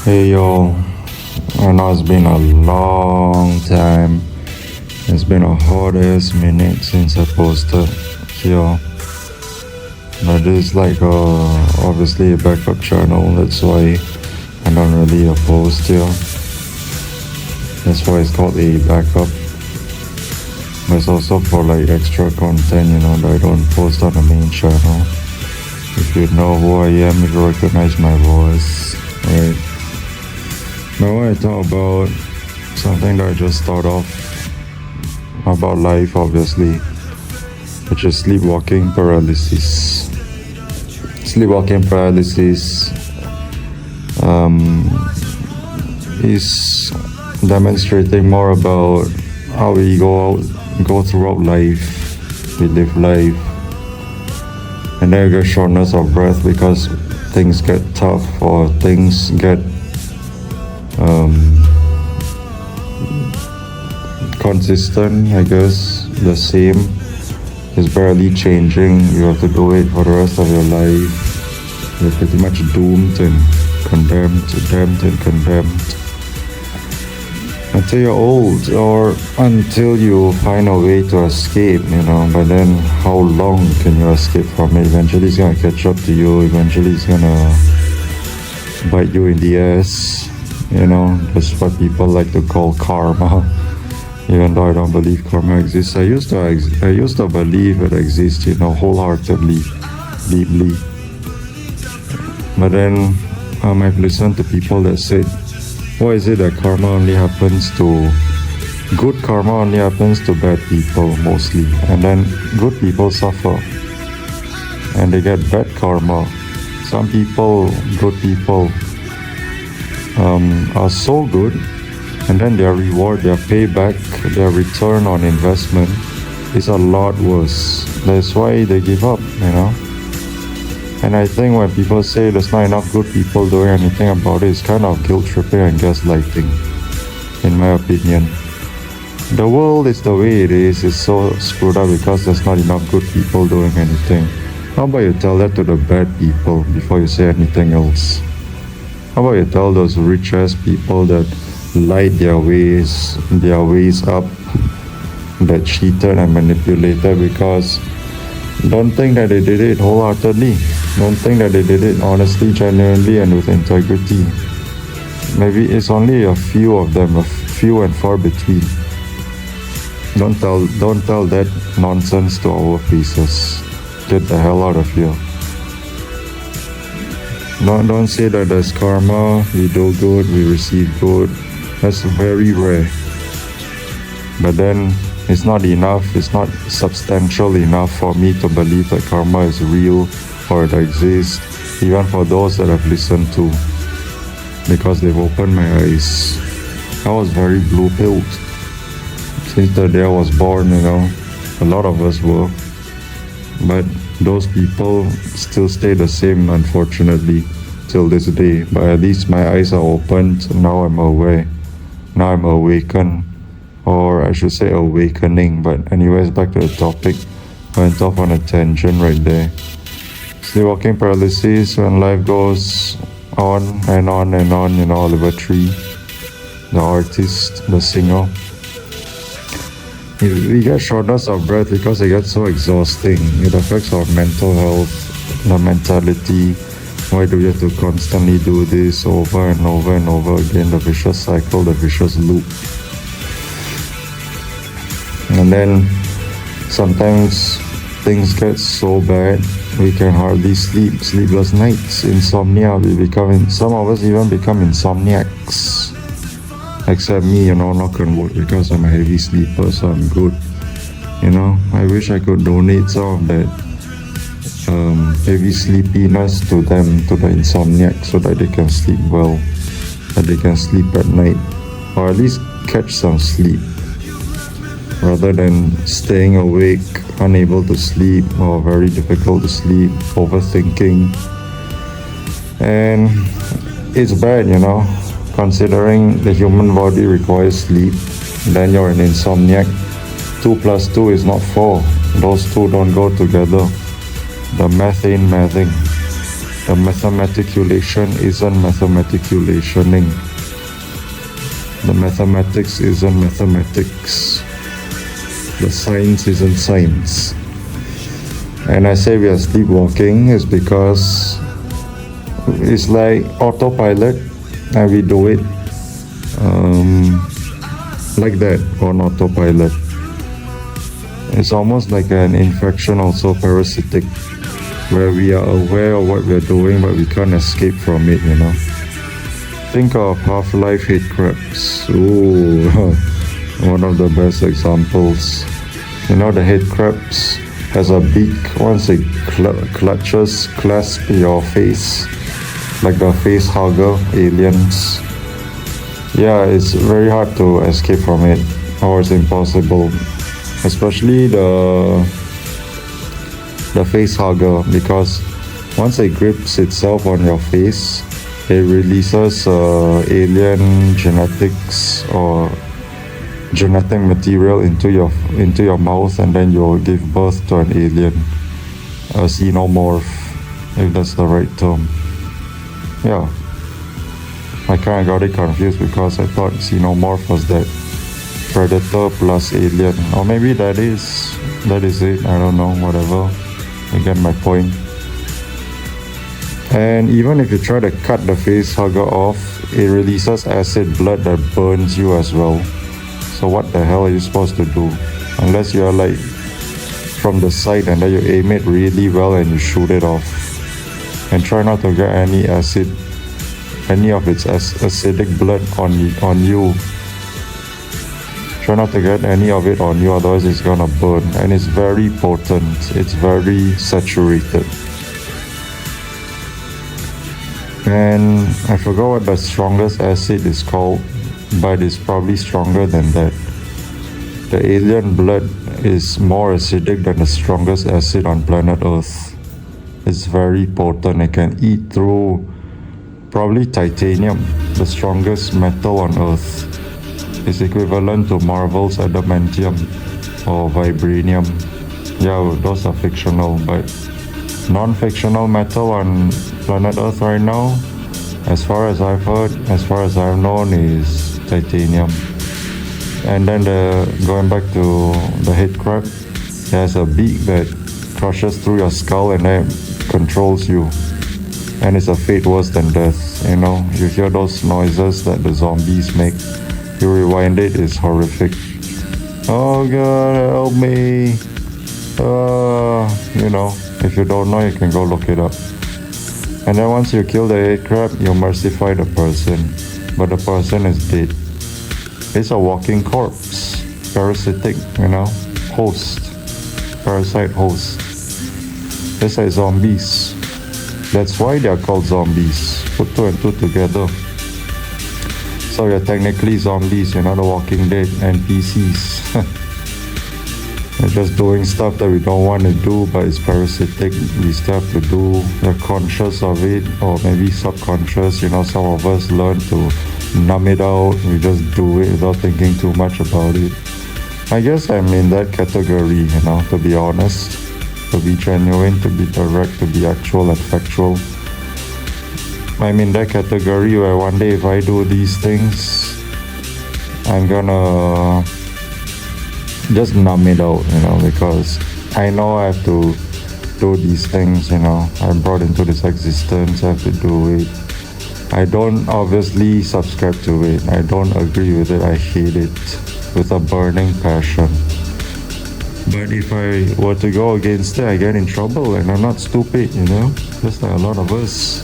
Hey yo, I know it's been a long time. It's been a hot ass minute since I posted here. But this is like obviously a backup channel, that's why I don't really post here. That's why it's called a backup. But it's also for like extra content, that I don't post on the main channel. If you know who I am, if you recognize my voice, right? But I want to talk about something that I just thought of about life, obviously, which is sleepwalking paralysis. Sleepwalking paralysis is demonstrating more about how we go throughout life, we live life, and then you get shortness of breath because things get tough or things get consistent, I guess, the same. It's barely changing. You have to do it for the rest of your life. You're pretty much doomed and condemned, damned and condemned until you're old, or until you find a way to escape, but then how long can you escape from it? Eventually it's gonna catch up to you, eventually it's gonna bite you in the ass. That's what people like to call karma, even though I don't believe karma exists. I used to believe it exists, wholeheartedly, deeply. But then I've listened to people that said, why is it that karma only happens to good karma only happens to bad people mostly, and then good people suffer and they get bad karma. Some people, good people, are so good, and then their reward, their payback, their return on investment is a lot worse. That's why they give up, And I think when people say there's not enough good people doing anything about it, it's kind of guilt tripping and gaslighting, in my opinion. The world is the way it is. It's so screwed up because there's not enough good people doing anything. How about you tell that to the bad people before you say anything else? How about you tell those rich ass people that lied their ways up, that cheated and manipulated, because don't think that they did it wholeheartedly. Don't think that they did it honestly, genuinely, and with integrity. Maybe it's only a few of them, a few and far between. Don't tell that nonsense to our faces. Get the hell out of here. Don't say that there's karma, we do good, we receive good. That's very rare. But then it's not enough, it's not substantial enough for me to believe that karma is real or it exists, even for those that I've listened to, because they've opened my eyes. I was very blue-pilled since the day I was born, a lot of us were. But those people still stay the same, unfortunately, till this day. But at least my eyes are opened. Now I'm aware. Now I'm awakened. Or I should say awakening. But anyways, back to the topic. Went off on a tangent right there. Sleepwalking paralysis, when life goes on and on and on, Oliver Tree, the artist, the singer. We get shortness of breath because it gets so exhausting. It affects our mental health, the mentality. Why do we have to constantly do this over and over and over again? The vicious cycle, the vicious loop. And then sometimes things get so bad we can hardly sleep. Sleepless nights, insomnia. Some of us even become insomniacs. Except me, knock on wood, because I'm a heavy sleeper, so I'm good. I wish I could donate some of that heavy sleepiness to them, to the insomniacs, so that they can sleep well, that they can sleep at night, or at least catch some sleep, rather than staying awake, unable to sleep, or very difficult to sleep, overthinking. And it's bad, considering the human body requires sleep. Then you're an insomniac. 2 plus 2 is not 4. Those two don't go together. The math ain't mathing. The mathematiculation isn't mathematiculationing. The mathematics isn't mathematics. The science isn't science. And I say we are sleepwalking is because it's like autopilot and we do it like that on autopilot. It's almost like an infection, also parasitic, where we are aware of what we're doing but we can't escape from it, you know. Think of Half-Life hate crabs. Ooh, one of the best examples. You know, the hate crabs has a beak. Once it clasp your face, like the face hugger aliens. Yeah, it's very hard to escape from it, or it's impossible. Especially the face hugger, because once it grips itself on your face, it releases alien genetics or genetic material into your mouth, and then you'll give birth to an alien, a xenomorph, if that's the right term. Yeah, I kind of got it confused because I thought xenomorph was that predator plus alien, or maybe that is it. I don't know, whatever. You get my point. And even if you try to cut the face hugger off, it releases acid blood that burns you as well. So what the hell are you supposed to do? Unless you're like from the side and then you aim it really well and you shoot it off. And try not to get any of its acidic blood on you. Try not to get any of it on you, otherwise it's gonna burn. And it's very potent, it's very saturated. And I forgot what the strongest acid is called, but it's probably stronger than that. The alien blood is more acidic than the strongest acid on planet Earth. It's very potent. It can eat through probably titanium, the strongest metal on Earth. It's equivalent to Marvel's adamantium or vibranium. Yeah, those are fictional, but non-fictional metal on planet Earth right now, as far as I've heard, as far as I've known, is titanium. And then going back to the head crab, it has a beak that crushes through your skull and then controls you. And it's a fate worse than death, you know. You hear those noises that the zombies make, you rewind it, it's horrific. Oh God, help me. You know, if you don't know, you can go look it up. And then once you kill the head crab, you mercify the person, but the person is dead. It's a walking corpse, parasitic, you know, host, parasite host. It's like zombies. That's why they are called zombies. Put two and two together. So you're technically zombies, you're not a Walking Dead, NPCs. We're just doing stuff that we don't want to do, but it's parasitic. We still have to do. We're conscious of it, or maybe subconscious. You know, some of us learn to numb it out. We just do it without thinking too much about it. I guess I'm in that category, you know, to be honest, to be genuine, to be direct, to be actual and factual. I'm in that category where one day if I do these things, I'm gonna just numb it out, you know, because I know I have to do these things, you know. I'm brought into this existence, I have to do it. I don't obviously subscribe to it. I don't agree with it. I hate it with a burning passion. But if I were to go against it, I get in trouble, and I'm not stupid, you know, just like a lot of us.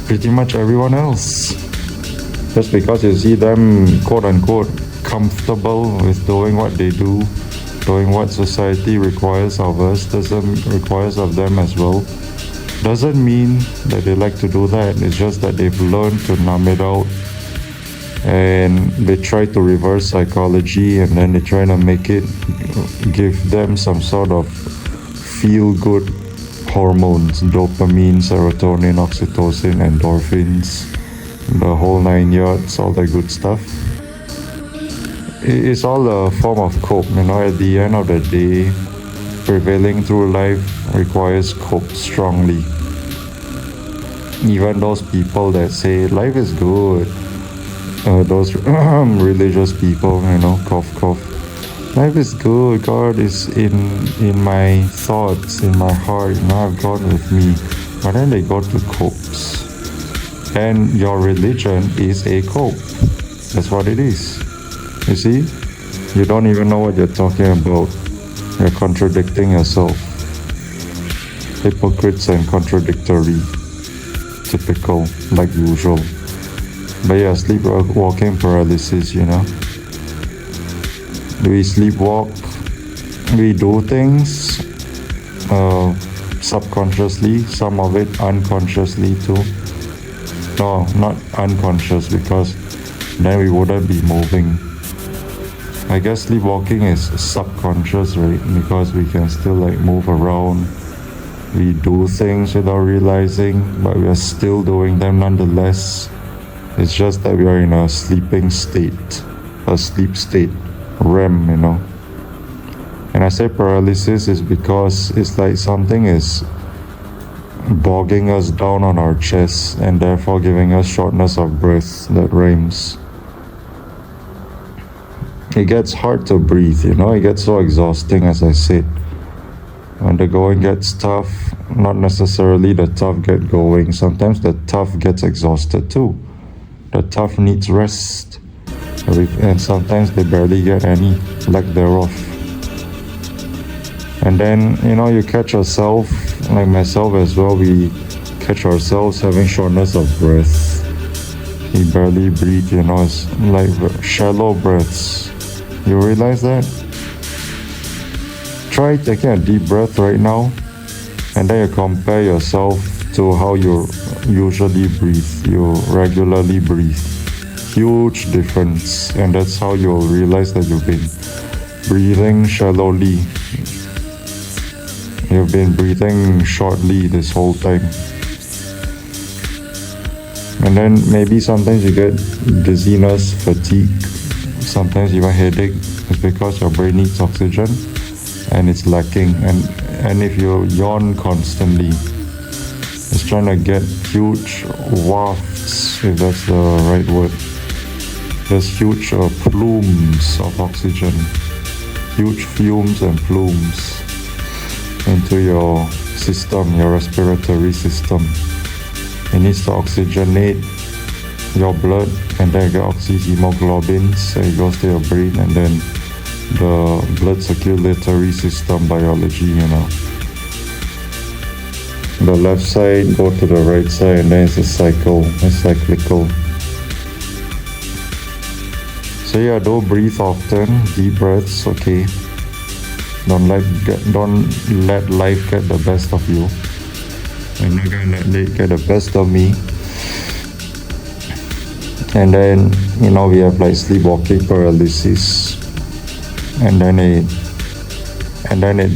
Pretty much everyone else. Just because you see them, quote unquote, comfortable with doing what they do, doing what society requires of us, requires of them as well, doesn't mean that they like to do that. It's just that they've learned to numb it out, and they try to reverse psychology, and then they try to make it give them some sort of feel-good hormones, dopamine, serotonin, oxytocin, endorphins, the whole 9 yards, all that good stuff. It's all a form of cope, you know. At the end of the day, prevailing through life requires cope strongly. Even those people that say life is good, those religious people, cough cough, life is good, God is in my thoughts, in my heart, I have God with me. But then they go to copes, and your religion is a cope. That's what it is. You see, you don't even know what you're talking about. You're contradicting yourself. Hypocrites and contradictory. Typical, like usual. But yeah, sleepwalking paralysis, We sleepwalk, we do things subconsciously, some of it unconsciously too. No, not unconscious, because then we wouldn't be moving. I guess sleepwalking is subconscious, right? Because we can still move around. We do things without realizing, but we are still doing them nonetheless. It's just that we are in a sleeping state, a sleep state, REM, And I say paralysis is because it's like something is bogging us down on our chest and therefore giving us shortness of breath that rhymes. It gets hard to breathe, it gets so exhausting, as I said. When the going gets tough, not necessarily the tough get going. Sometimes the tough gets exhausted too. The tough needs rest. And sometimes they barely get any, lack thereof. And then, you catch yourself, like myself as well, we catch ourselves having shortness of breath. We barely breathe, it's like shallow breaths. You realize that? Try taking a deep breath right now, and then you compare yourself to how you usually breathe, you regularly breathe. Huge difference, and that's how you'll realize that you've been breathing shallowly. You've been breathing shortly this whole time. And then maybe sometimes you get dizziness, fatigue, sometimes even headache. It's because your brain needs oxygen and it's lacking. And if you yawn constantly, it's trying to get huge wafts, if that's the right word. There's huge plumes of oxygen, huge fumes and plumes into your system, your respiratory system. It needs to oxygenate your blood, and then get oxyhemoglobins, so it goes to your brain, and then the blood circulatory system biology, The left side go to the right side, and then it's a cycle, it's cyclical. So yeah, don't breathe often, deep breaths, okay. Don't let life get the best of you. I'm not gonna let it get the best of me. And then, we have sleepwalking paralysis. And then it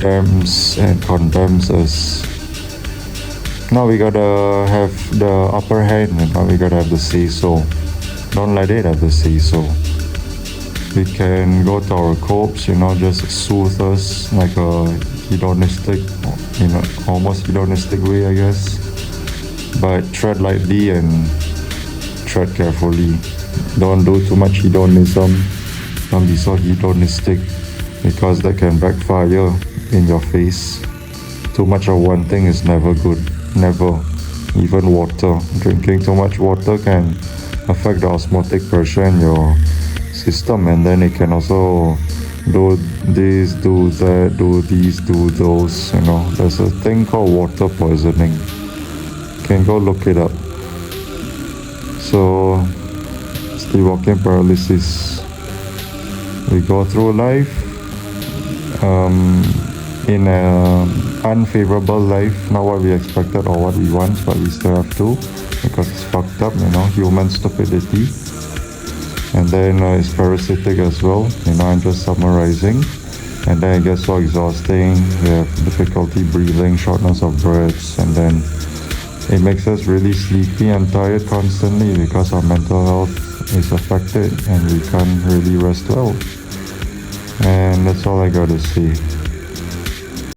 damns and condemns us. Now we gotta have the upper hand, we gotta have the say-so. Don't let it have the say-so. We can go to our copes, just soothe us like a hedonistic, almost hedonistic way, I guess. But tread lightly and tread carefully. Don't do too much hedonism. Don't be so hedonistic, because that can backfire in your face. Too much of one thing is never good. Never. Even water. Drinking too much water can affect the osmotic pressure in your system, and then it can also do this, do that, do these, do those. There's a thing called water poisoning. You can go look it up. So, sleepwalking paralysis. We go through life in an unfavorable life, not what we expected or what we want, but we still have to, because it's fucked up, human stupidity. And then it's parasitic as well, I'm just summarizing. And then it gets so exhausting, we have difficulty breathing, shortness of breaths, and then it makes us really sleepy and tired constantly, because our mental health is affected and we can't really rest well. And that's all I gotta say.